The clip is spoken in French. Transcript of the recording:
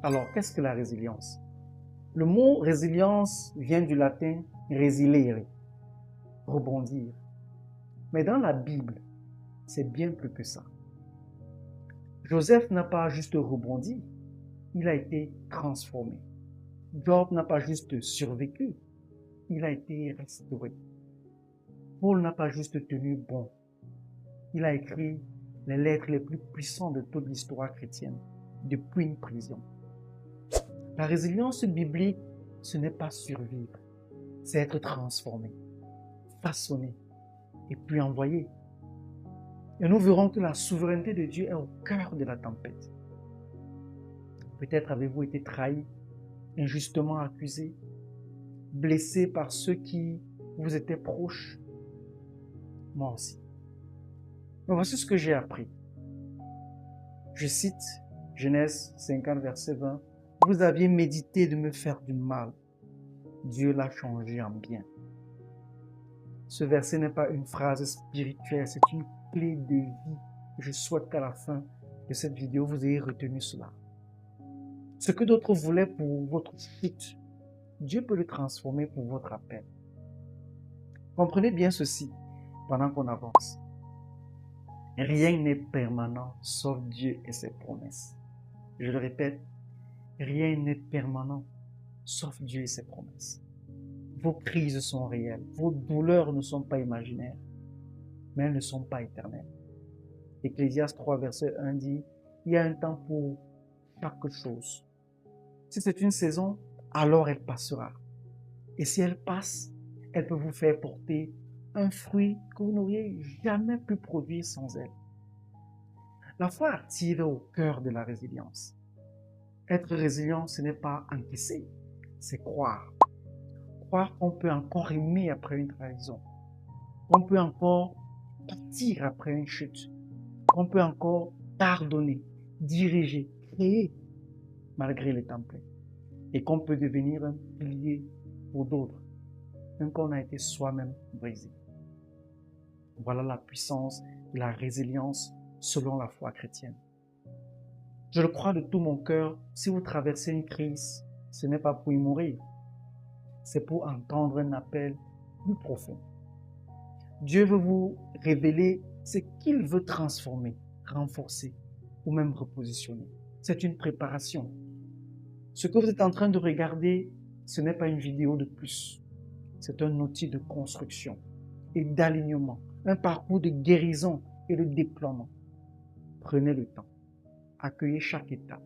Alors, qu'est-ce que la résilience? Le mot résilience vient du latin resilere, rebondir. Mais dans la Bible, c'est bien plus que ça. Joseph n'a pas juste rebondi, il a été transformé. Job n'a pas juste survécu, il a été restauré. Paul n'a pas juste tenu bon, il a écrit les lettres les plus puissantes de toute l'histoire chrétienne, depuis une prison. La résilience biblique, ce n'est pas survivre, c'est être transformé, façonné et puis envoyé. Et nous verrons que la souveraineté de Dieu est au cœur de la tempête. Peut-être avez-vous été trahi, injustement accusé, blessé par ceux qui vous étaient proches. Moi aussi. Mais voici ce que j'ai appris. Je cite Genèse 50, verset 20. Vous aviez médité de me faire du mal. Dieu l'a changé en bien. Ce verset n'est pas une phrase spirituelle, c'est une clé de vie. Je souhaite qu'à la fin de cette vidéo, vous ayez retenu cela. Ce que d'autres voulaient pour votre chute, Dieu peut le transformer pour votre appel. Comprenez bien ceci pendant qu'on avance. Rien n'est permanent sauf Dieu et ses promesses. Je le répète, rien n'est permanent sauf Dieu et ses promesses. Vos crises sont réelles, vos douleurs ne sont pas imaginaires, mais elles ne sont pas éternelles. Ecclésiaste 3, verset 1 dit, il y a un temps pour chaque chose. Si c'est une saison, alors elle passera. Et si elle passe, elle peut vous faire porter un fruit que vous n'auriez jamais pu produire sans elle. La foi active est au cœur de la résilience. Être résilient, ce n'est pas encaisser, c'est croire. Croire qu'on peut encore aimer après une trahison, qu'on peut encore partir après une chute, qu'on peut encore pardonner, diriger, créer malgré les tempêtes, et qu'on peut devenir un pilier pour d'autres, même quand on a été soi-même brisé. Voilà la puissance de la résilience selon la foi chrétienne. Je le crois de tout mon cœur, si vous traversez une crise, ce n'est pas pour y mourir, c'est pour entendre un appel plus profond. Dieu veut vous révéler ce qu'il veut transformer, renforcer ou même repositionner. C'est une préparation. Ce que vous êtes en train de regarder, ce n'est pas une vidéo de plus. C'est un outil de construction et d'alignement, un parcours de guérison et de déploiement. Prenez le temps, accueillez chaque étape